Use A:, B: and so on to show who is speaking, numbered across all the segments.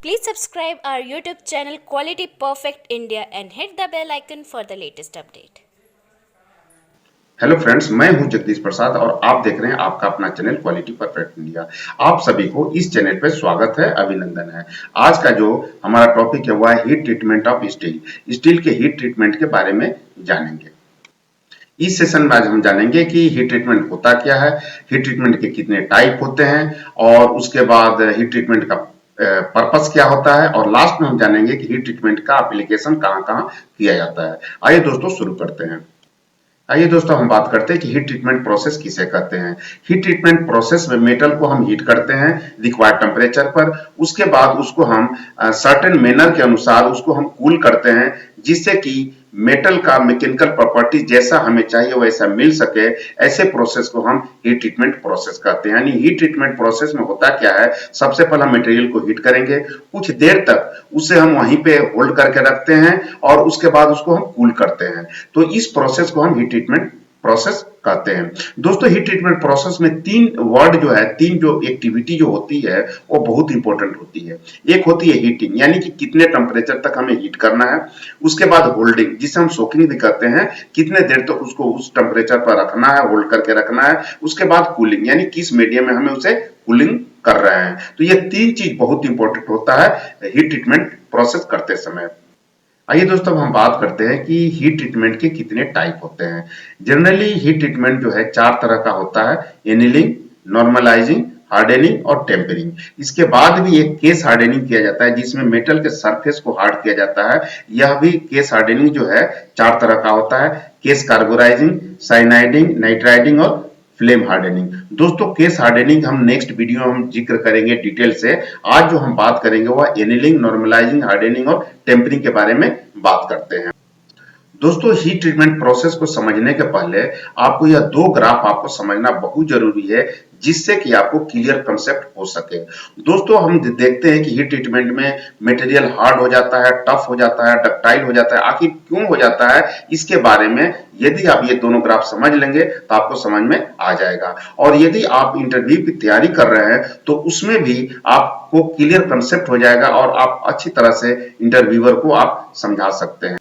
A: Please subscribe our YouTube channel Quality Perfect India and hit the bell icon for the latest update.
B: Hello friends, मैं हूं जगदीश प्रसाद और आप देख रहे हैं आपका अपना चैनल क्वालिटी परफेक्ट इंडिया। आप सभी को इस चैनल पे स्वागत है, अभिनंदन है। आज का जो हमारा टॉपिक है वह है heat treatment of steel. Steel के हीट ट्रीटमेंट के बारे में जानेंगे। इस सेशन में आज हम जानेंगे कि हीट ट्रीटमेंट होता क्या है, हीट ट्रीटमेंट के कितने टाइप होते हैं और उसके बाद हीट ट्रीटमेंट का पर्पस क्या होता है और लास्ट में हम जानेंगे कि हीट ट्रीटमेंट का एप्लीकेशन कहाँ-कहाँ किया जाता है। आइए दोस्तों शुरू करते हैं। आइए दोस्तों हम बात करते हैं कि हीट ट्रीटमेंट प्रोसेस किसे कहते हैं। हीट ट्रीटमेंट प्रोसेस में मेटल को हम हीट करते हैं रिक्वायर्ड टेम्परेचर पर। उसके बाद उसको हम सर्टेन मैनर के अनुसार उसको हम कूल करते हैं, जिससे कि मेटल का मैकेनिकल प्रॉपर्टी जैसा हमें चाहिए वैसा मिल सके। ऐसे प्रोसेस को हम हीट ट्रीटमेंट प्रोसेस कहते हैं। यानी हीट ट्रीटमेंट प्रोसेस में होता क्या है, सबसे पहले हम मटेरियल को हीट करेंगे, कुछ देर तक उसे हम वहीं पे होल्ड करके रखते हैं और उसके बाद उसको हम कूल करते हैं। तो इस प्रोसेस को हम हीट ट्रीटमेंट प्रोसेस कहते हैं। दोस्तों हीट ट्रीटमेंट प्रोसेस में तीन वर्ड जो है, तीन जो एक्टिविटी जो होती है वो बहुत इंपॉर्टेंट होती है। एक होती है हीटिंग, यानी कि कितने टेम्परेचर तक हमें हीट करना है। उसके बाद होल्डिंग, जिसे हम सोकिंग भी कहते हैं, कितने देर तक उसको उस टेम्परेचर पर रखना है, होल्ड करके रखना है। उसके बाद कूलिंग, यानी किस मीडियम में हमें उसे कूलिंग कर रहे हैं। तो ये तीन चीज बहुत इंपॉर्टेंट होता है हीट ट्रीटमेंट प्रोसेस करते समय। आइए दोस्तों अब हम बात करते हैं कि हीट ट्रीटमेंट के कितने टाइप होते हैं। जनरली हीट ट्रीटमेंट जो है चार तरह का होता है: एनीलिंग, नॉर्मलाइजिंग, हार्डनिंग और टेम्परिंग। इसके बाद भी एक केस हार्डनिंग किया जाता है, जिसमें मेटल के सरफेस को हार्ड किया जाता है। यह भी केस हार्डनिंग जो है चार तरह का होता है: केस कार्बोराइजिंग, साइनाइडिंग, नाइट्राइडिंग और फ्लेम हार्डनिंग। दोस्तों केस हार्डनिंग हम नेक्स्ट वीडियो में हम जिक्र करेंगे डिटेल से। आज जो हम बात करेंगे वह एनीलिंग, नॉर्मलाइजिंग, हार्डनिंग और टेम्परिंग के बारे में बात करते हैं। दोस्तों हीट ट्रीटमेंट प्रोसेस को समझने के पहले आपको यह दो ग्राफ आपको समझना बहुत जरूरी है, जिससे कि आपको क्लियर कंसेप्ट हो सके। दोस्तों हम देखते हैं कि हीट ट्रीटमेंट में मटेरियल हार्ड हो जाता है, टफ हो जाता है, डक्टाइल हो जाता है। आखिर क्यों हो जाता है, इसके बारे में यदि आप ये दोनों ग्राफ समझ लेंगे तो आपको समझ में आ जाएगा। और यदि आप इंटरव्यू की तैयारी कर रहे हैं तो उसमें भी आपको क्लियर कंसेप्ट हो जाएगा और आप अच्छी तरह से इंटरव्यूअर को आप समझा सकते हैं।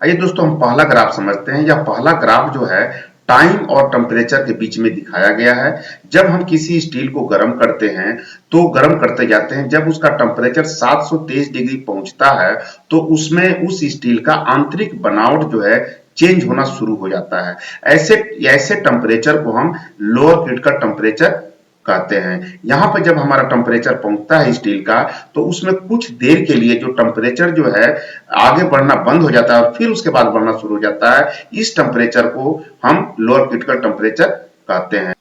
B: आइए दोस्तों हम पहला ग्राफ समझते हैं। यह पहला ग्राफ जो है टाइम और टेम्परेचर के बीच में दिखाया गया है। जब हम किसी स्टील को गर्म करते हैं तो गर्म करते जाते हैं, जब उसका टेम्परेचर 723 डिग्री पहुंचता है तो उसमें उस स्टील का आंतरिक बनावट जो है चेंज होना शुरू हो जाता है। ऐसे ऐसे टेम्परेचर को हम लोअर क्रिटिकल टेम्परेचर कहते हैं। यहाँ पर जब हमारा टेम्परेचर पहुंचता है स्टील का, तो उसमें कुछ देर के लिए जो टेम्परेचर जो है आगे बढ़ना बंद हो जाता है और फिर उसके बाद बढ़ना शुरू हो जाता है। इस टेम्परेचर को हम लोअर क्रिटिकल टेम्परेचर कहते हैं।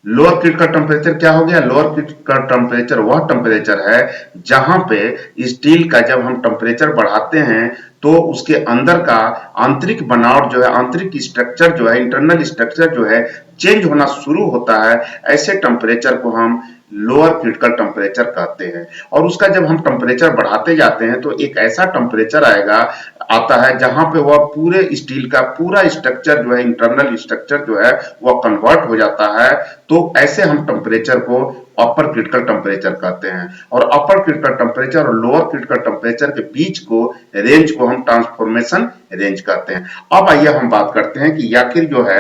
B: लोअर क्रिटिकल टेम्परेचर क्या हो गया? लोअर क्रिटिकल टेम्परेचर वह टेम्परेचर है जहां पे स्टील का जब हम टेम्परेचर बढ़ाते हैं तो उसके अंदर का आंतरिक बनावट जो है, आंतरिक स्ट्रक्चर जो है, इंटरनल स्ट्रक्चर जो है चेंज होना शुरू होता है। ऐसे टेम्परेचर को हम लोअर क्रिटिकल टेम्परेचर कहते हैं। और उसका जब हम टेम्परेचर बढ़ाते जाते हैं तो एक ऐसा टेम्परेचर आता है जहां पे वह पूरे स्टील का पूरा स्ट्रक्चर जो है, इंटरनल स्ट्रक्चर जो है वह कन्वर्ट हो जाता है। तो ऐसे हम टेम्परेचर को अपर क्रिटिकल टेम्परेचर कहते हैं। और अपर क्रिटिकल टेम्परेचर और लोअर क्रिटिकल टेम्परेचर के बीच को रेंज को हम ट्रांसफॉर्मेशन रेंज कहते हैं। अब आइए हम बात करते हैं कि आखिर जो है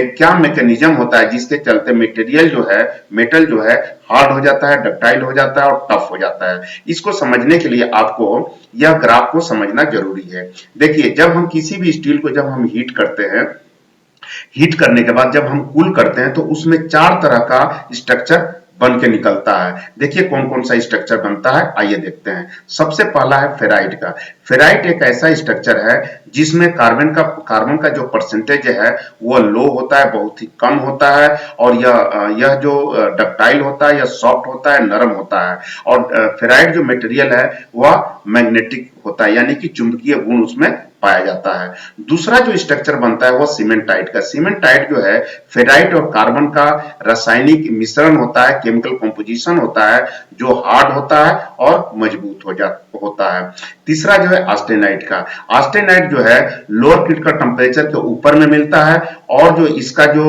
B: क्या मैकेनिज्म होता है जिसके चलते मटेरियल जो है, मेटल जो है हार्ड हो जाता है, डक्टाइल हो जाता है और टफ हो जाता है। इसको समझने के लिए आपको यह ग्राफ को समझना जरूरी है। देखिए जब हम किसी भी स्टील को जब हम हीट करते हैं, हीट करने के बाद जब हम कूल करते हैं तो उसमें चार तरह का स्ट्रक्चर बन के निकलता है। देखिए कौन कौन सा स्ट्रक्चर बनता है, आइए देखते हैं। सबसे पहला है फेराइट का। फेराइट एक ऐसा स्ट्रक्चर है जिसमें कार्बन का जो परसेंटेज है वो लो होता है, बहुत ही कम होता है। और यह जो डक्टाइल होता है, यह सॉफ्ट होता है, नरम होता है। और फेराइट जो मटेरियल है वह मैग्नेटिक होता है, यानी कि चुंबकीय गुण उसमें पाया जाता है। दूसरा जो स्ट्रक्चर बनता है वो सीमेंटाइट का। सीमेंटाइट जो है फेराइट और कार्बन का रासायनिक मिश्रण होता है, केमिकल कंपोजिशन होता है, जो हार्ड होता है और मजबूत होता है। तीसरा जो है आस्टेनाइट का। आस्टेनाइट जो है लोअर क्रिटिकल टेम्परेचर के ऊपर में मिलता है और जो इसका जो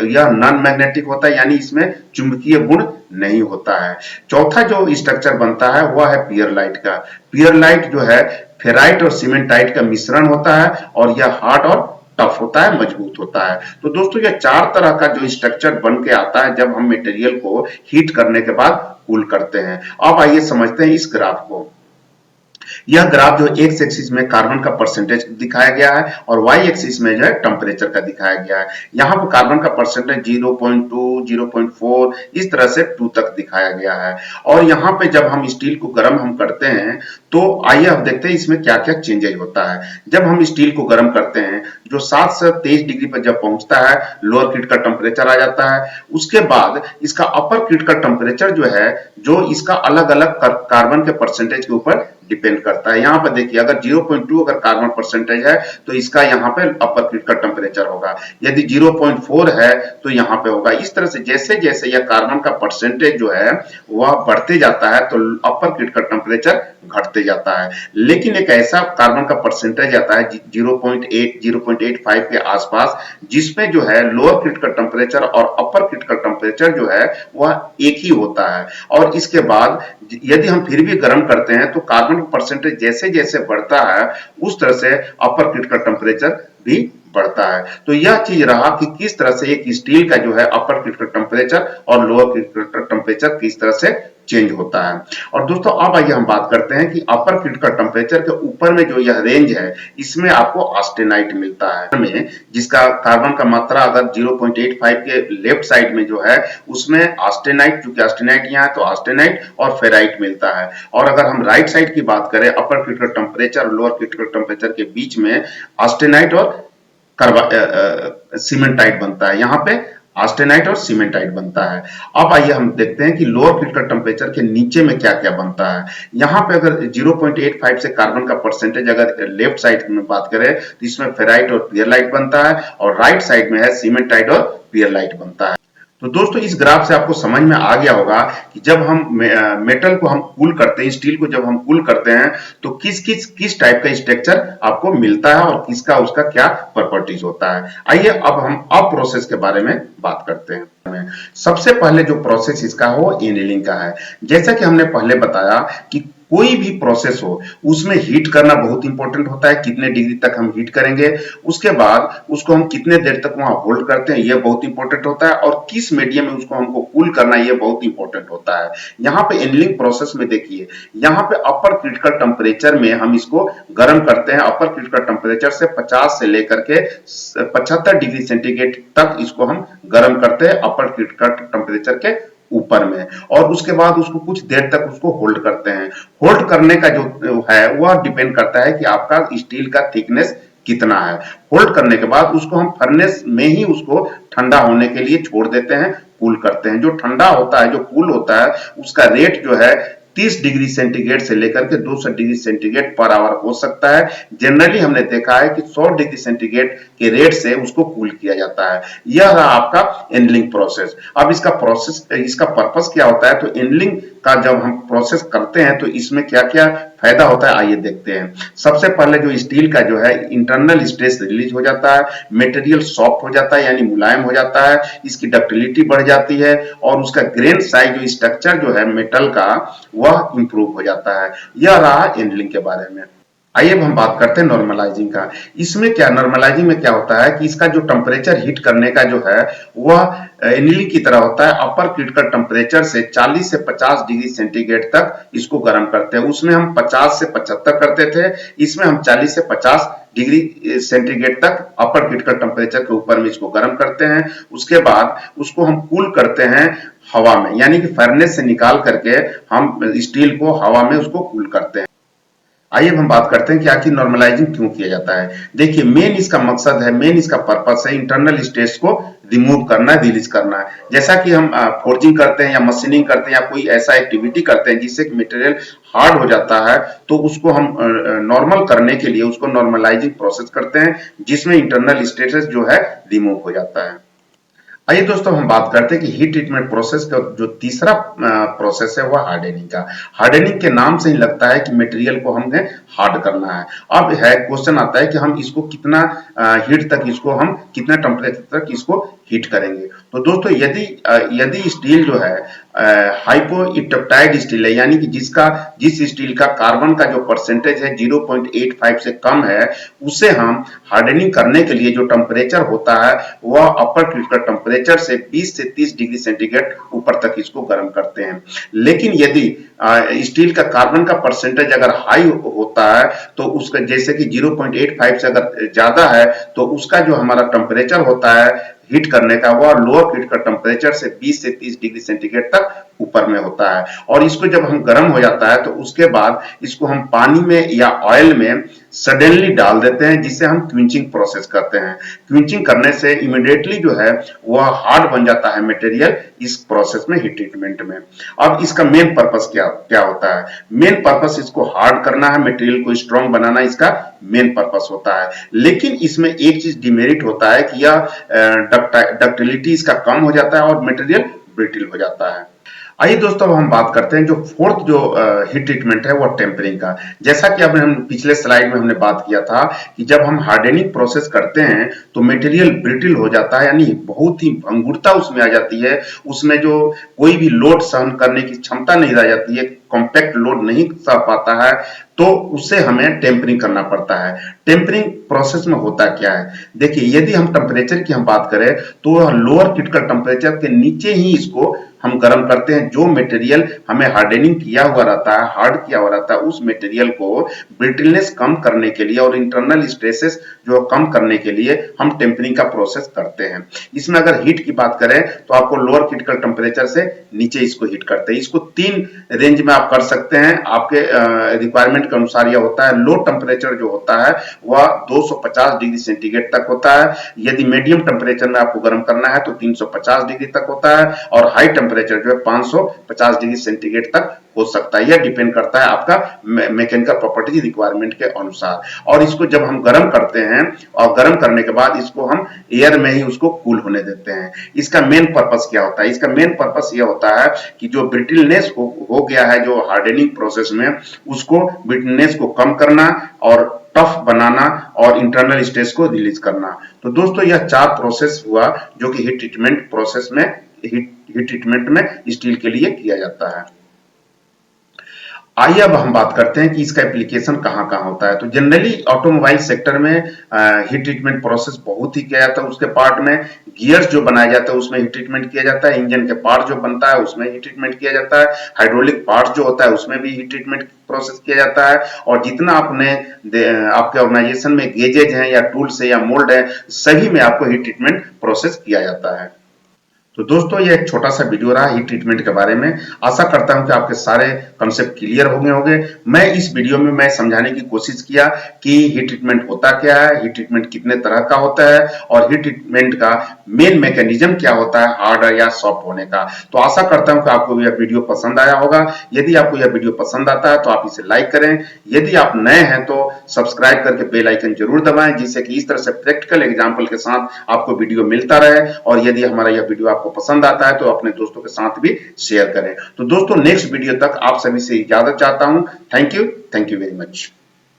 B: यह नॉन मैग्नेटिक होता है, यानी इसमें चुंबकीय गुण नहीं होता है। चौथा जो स्ट्रक्चर बनता है वह है पियरलाइट का। पियरलाइट जो है फेराइट और सीमेंटाइट का मिश्रण होता है और यह हार्ड और टफ होता है, मजबूत होता है। तो दोस्तों ये चार तरह का जो स्ट्रक्चर बन के आता है जब हम मटेरियल को हीट करने के बाद कूल करते हैं। अब आइए समझते हैं इस ग्राफ को। यह ग्राफ जो एक्स एक्सिस में कार्बन का परसेंटेज दिखाया गया है और वाई एक्सिस में जो है टेम्परेचर का दिखाया गया है। यहाँ पर कार्बन का परसेंटेज 0.2, 0.4 इस तरह से 2 तक दिखाया गया है। और यहाँ पे जब हम स्टील को गर्म हम करते हैं तो आइए अब देखते हैं इसमें क्या क्या चेंजेस होता है। जब हम स्टील को गर्म करते हैं जो 7 से 23 डिग्री पर जब पहुंचता है लोअर किट का टेम्परेचर आ जाता है। उसके बाद इसका अपर किट का टेम्परेचर जो है जो इसका अलग अलग कार्बन के परसेंटेज के ऊपर डिपेंड करता है। यहाँ पर देखिए अगर 0.2 अगर कार्बन परसेंटेज है तो इसका यहाँ पे अपर किट का टेम्परेचर होगा, यदि 0.4 है तो यहाँ पे होगा। इस तरह से जैसे जैसे यह कार्बन का परसेंटेज जो है वह बढ़ते जाता है तो अपर किट का टेम्परेचर घटते जाता है। लेकिन एक ऐसा कार्बन का परसेंटेज आता है 0.8, 0.85 के आसपास जिसमें जो है लोअर किट का टेम्परेचर और अपर किट का टेम्परेचर जो है वह एक ही होता है। और इसके बाद यदि हम फिर भी गर्म करते हैं तो कार्बन परसेंटेज जैसे जैसे बढ़ता है उस तरह से अपर किट का टेम्परेचर भी बढ़ता है। तो यह चीज रहा कि किस तरह से एक स्टील का जो है अपर किट का टेम्परेचर और लोअर किट का टेम्परेचर किस तरह से चेंज होता है। और दोस्तों अब आइए हम बात करते हैं कि अपर किट का टेम्परेचर के ऊपर में जो यह रेंज है इसमें आपको ऑस्टेनाइट मिलता है में जिसका कार्बन का मात्रा अगर 0.85 के लेफ्ट साइड में जो है उसमें ऑस्टेनाइट, चूंकि ऑस्टेनाइट यहाँ है तो ऑस्टेनाइट और फेराइट मिलता है। और अगर हम राइट साइड की बात करें अपर किट का टेम्परेचर और लोअर किट का टेम्परेचर के बीच में ऑस्टेनाइट और सीमेंटाइट बनता है। यहाँ पे ऑस्टेनाइट और सीमेंटाइट बनता है। अब आइए हम देखते हैं कि लोअर किट का टेम्परेचर के नीचे में क्या क्या बनता है। यहाँ पे अगर 0.85 से कार्बन का परसेंटेज अगर लेफ्ट साइड में बात करें तो इसमें फेराइट और पियरलाइट बनता है और राइट साइड में है सीमेंटाइट और पियरलाइट बनता है। तो दोस्तों इस ग्राफ से आपको समझ में आ गया होगा कि जब हम मेटल को हम कूल करते हैं, स्टील को जब हम कूल करते हैं तो किस टाइप का स्ट्रक्चर आपको मिलता है और किसका उसका क्या प्रॉपर्टीज होता है। आइए अब हम प्रोसेस के बारे में बात करते हैं। सबसे पहले जो प्रोसेस इसका हो एनीलिंग का है। जैसा कि हमने पहले बताया कि कोई भी प्रोसेस हो उसमें हीट करना बहुत इंपॉर्टेंट होता है, कितने डिग्री तक हम हीट करेंगे, उसके बाद उसको हम कितने देर तक वहां होल्ड करते हैं ये बहुत इंपॉर्टेंट होता है और किस मीडियम में उसको हमको कूल करना ये बहुत इंपॉर्टेंट होता है। यहाँ पे एनीलिंग प्रोसेस में देखिए यहाँ पे अपर क्रिटिकल टेम्परेचर में हम इसको गर्म करते हैं। अपर क्रिटिकल टेम्परेचर से 50 से लेकर के 75 डिग्री सेंटीग्रेड तक इसको हम गर्म करते हैं अपर क्रिटिकल टेम्परेचर के ऊपर में और उसके बाद उसको कुछ देर तक उसको होल्ड करते हैं। होल्ड करने का जो है वह डिपेंड करता है कि आपका स्टील का थिकनेस कितना है। होल्ड करने के बाद उसको हम फर्नेस में ही उसको ठंडा होने के लिए छोड़ देते हैं, कूल करते हैं। जो ठंडा होता है, जो कूल होता है उसका रेट जो है 30 डिग्री सेंटीग्रेड से लेकर के 200 डिग्री सेंटीग्रेड पर आवर हो सकता है। जनरली हमने देखा है कि 100 डिग्री सेंटीग्रेड के रेट से उसको कूल किया जाता है। यह रहा आपका एनीलिंग प्रोसेस। अब इसका पर्पस क्या होता है, तो एनीलिंग का जब हम प्रोसेस करते हैं तो इसमें क्या क्या फायदा होता है आइए देखते हैं। सबसे पहले जो स्टील का जो है इंटरनल स्ट्रेस रिलीज हो जाता है, मटेरियल सॉफ्ट हो जाता है यानी मुलायम हो जाता है, इसकी डक्टिलिटी बढ़ जाती है और उसका ग्रेन साइज जो स्ट्रक्चर जो है मेटल का वह इंप्रूव हो जाता है। यह रहा एनीलिंग के बारे में। आइए अब हम बात करते हैं नॉर्मलाइजिंग का। इसमें क्या नॉर्मलाइजिंग में क्या होता है कि इसका जो टेम्परेचर हीट करने का जो है वह एनीलिंग की तरह होता है। अपर क्रिटिकल टेम्परेचर से 40 से 50 डिग्री सेंटीग्रेड तक इसको गर्म करते हैं। उसमें हम 50 से 75 करते थे, इसमें हम 40 से 50 डिग्री सेंटीग्रेड तक अपर क्रिटिकल टेम्परेचर के ऊपर में इसको गर्म करते हैं। उसके बाद उसको हम कूल करते हैं हवा में, यानी कि फर्नेस से निकाल करके हम स्टील को हवा में उसको कूल करते हैं। आइए हम बात करते हैं कि आखिर नॉर्मलाइजिंग क्यों किया जाता है। देखिए मेन इसका मकसद है, मेन इसका पर्पस है इंटरनल स्ट्रेस को रिमूव करना, रिलीज करना है। जैसा कि हम फोर्जिंग करते हैं या मशीनिंग करते हैं या कोई ऐसा एक्टिविटी करते हैं जिससे मटेरियल हार्ड हो जाता है तो उसको हम नॉर्मल करने के लिए उसको नॉर्मलाइजिंग प्रोसेस करते हैं जिसमें इंटरनल स्ट्रेस जो है रिमूव हो जाता है। आइए दोस्तों हम बात करते हैं कि हीट ट्रीटमेंट प्रोसेस का जो तीसरा प्रोसेस है वह हार्डनिंग का। हार्डनिंग के नाम से ही लगता है कि मटेरियल को हमने हार्ड करना है। अब है क्वेश्चन आता है कि हम इसको कितना हीट तक इसको हम कितना टेम्परेचर तक इसको हीट करेंगे। तो दोस्तों यदि स्टील जो है हाइपोइप्टाइड स्टील है, यानी कि जिस स्टील का कार्बन का जो परसेंटेज है 0.85 से कम है, उसे हम हार्डनिंग करने के लिए जो टेम्परेचर होता है वह अपर क्रिटिकल टेम्परेचर से 20 से 30 डिग्री सेंटीग्रेड ऊपर तक इसको गर्म करते हैं। लेकिन यदि स्टील का कार्बन का परसेंटेज अगर हाई होता है तो उसका जैसे कि 0.85 से अगर ज्यादा है तो उसका जो हमारा टेम्परेचर होता है हीट करने का वह लोअर क्रिटिकल टेम्परेचर से 20 से 30 डिग्री सेंटीग्रेड तक ऊपर में होता है। और इसको जब हम गर्म हो जाता है तो उसके बाद इसको हम पानी में या ऑयल में सडनली डाल देते हैं, जिसे हम क्विंचिंग प्रोसेस करते हैं। क्विंचिंग करने से इमीडिएटली जो है वह हार्ड बन जाता है मटेरियल इस प्रोसेस में, हीट ट्रीटमेंट में। अब इसका मेन पर्पस क्या होता है? मेन पर्पस इसको हार्ड करना है, मटेरियल को स्ट्रॉन्ग बनाना इसका मेन पर्पस होता है। लेकिन इसमें एक चीज डिमेरिट होता है कि यह डक्टिलिटी इसका कम हो जाता है और मटेरियल ब्रिटल हो जाता है। आइए दोस्तों, अब हम बात करते हैं जो फोर्थ जो हीट ट्रीटमेंट है वो टेम्परिंग का। जैसा कि अब हम पिछले स्लाइड में हमने बात किया था कि जब हम हार्डनिंग प्रोसेस करते हैं तो मटेरियल ब्रिटल हो जाता है, यानी बहुत ही भंगुरता उसमें आ जाती है। उसमें जो कोई भी लोड सहन करने की क्षमता नहीं रह जाती है, कॉम्पैक्ट लोड नहीं सह पाता है, तो उससे हमें टेम्परिंग करना पड़ता है। टेम्परिंग प्रोसेस में होता क्या है? देखिए, यदि हम टेम्परेचर की हम बात करें तो लोअर क्रिटिकल टेम्परेचर के नीचे ही इसको हम गर्म करते हैं। जो मटेरियल हमें हार्डनिंग किया हुआ रहता है, हार्ड किया हुआ रहता है, उस मटेरियल को ब्रिटलनेस कम करने के लिए और इंटरनल स्ट्रेसेस जो कम करने के लिए हम टेम्परिंग का प्रोसेस करते हैं। इसमें अगर हीट की बात करें तो आपको लोअर क्रिटिकल टेम्परेचर से नीचे इसको हीट करते हैं। इसको 3 रेंज में आप कर सकते हैं, आपके रिक्वायरमेंट के अनुसार यह होता है। लो टेम्परेचर जो होता है वह 250 डिग्री सेंटीग्रेड तक होता है। यदि मीडियम टेम्परेचर में आपको गर्म करना है तो 350 डिग्री तक होता है, और हाई टेम्परेचर जो है 550 डिग्री सेंटीग्रेड तक हो सकता है। यह डिपेंड करता है आपका मैकेनिकल प्रॉपर्टी रिक्वायरमेंट के अनुसार। और इसको जब हम गर्म करते हैं और गर्म करने के बाद इसको हम एयर में ही उसको कूल होने देते हैं। इसका मेन पर्पस क्या होता है? इसका मेन पर्पस यह होता है कि जो ब्रिटलनेस हो गया है जो हार्डनिंग प्रोसेस में, उसको ब्रिटलनेस को कम करना और टफ बनाना और इंटरनल स्ट्रेस को रिलीज करना। तो दोस्तों, यह 4 प्रोसेस हुआ जो कि हीट ट्रीटमेंट प्रोसेस में हीट ट्रीटमेंट में स्टील के लिए किया जाता है। आइए अब हम बात करते हैं कि इसका एप्लीकेशन कहाँ कहाँ होता है। तो जनरली ऑटोमोबाइल सेक्टर में हीट ट्रीटमेंट प्रोसेस बहुत ही किया जाता है। उसके पार्ट में गियर्स जो बनाए जाते हैं उसमें हीट ट्रीटमेंट किया जाता है। इंजन के पार्ट जो बनता है उसमें हीट ट्रीटमेंट किया जाता है। हाइड्रोलिक पार्ट जो होता है उसमें भी हीट ट्रीटमेंट प्रोसेस किया जाता है। और जितना आपके ऑर्गेनाइजेशन में गेजेज हैं या टूल्स है या मोल्ड है, सभी में आपको हीट ट्रीटमेंट प्रोसेस किया जाता है। तो दोस्तों, ये एक छोटा सा वीडियो रहा हीट ट्रीटमेंट के बारे में। आशा करता हूं कि आपके सारे कंसेप्ट क्लियर हो गए होंगे। मैं इस वीडियो में मैं समझाने की कोशिश किया कि हीट ट्रीटमेंट होता क्या है, हीट ट्रीटमेंट कितने तरह का होता है और हीट ट्रीटमेंट का मेन मैकेनिज्म क्या होता है हार्ड या सॉफ्ट होने का। तो आशा करता हूं कि आपको यह वीडियो पसंद आया होगा। यदि आपको यह वीडियो पसंद आता है तो आप इसे लाइक करें। यदि आप नए हैं तो सब्सक्राइब करके बेल आइकन जरूर दबाएं, जिससे कि इस तरह से प्रैक्टिकल एग्जाम्पल के साथ आपको वीडियो मिलता रहे। और यदि हमारा यह वीडियो आपको पसंद आता है तो अपने दोस्तों के साथ भी शेयर करें। तो दोस्तों, नेक्स्ट वीडियो तक आप सभी से इजाजत चाहता हूं। Thank you very much.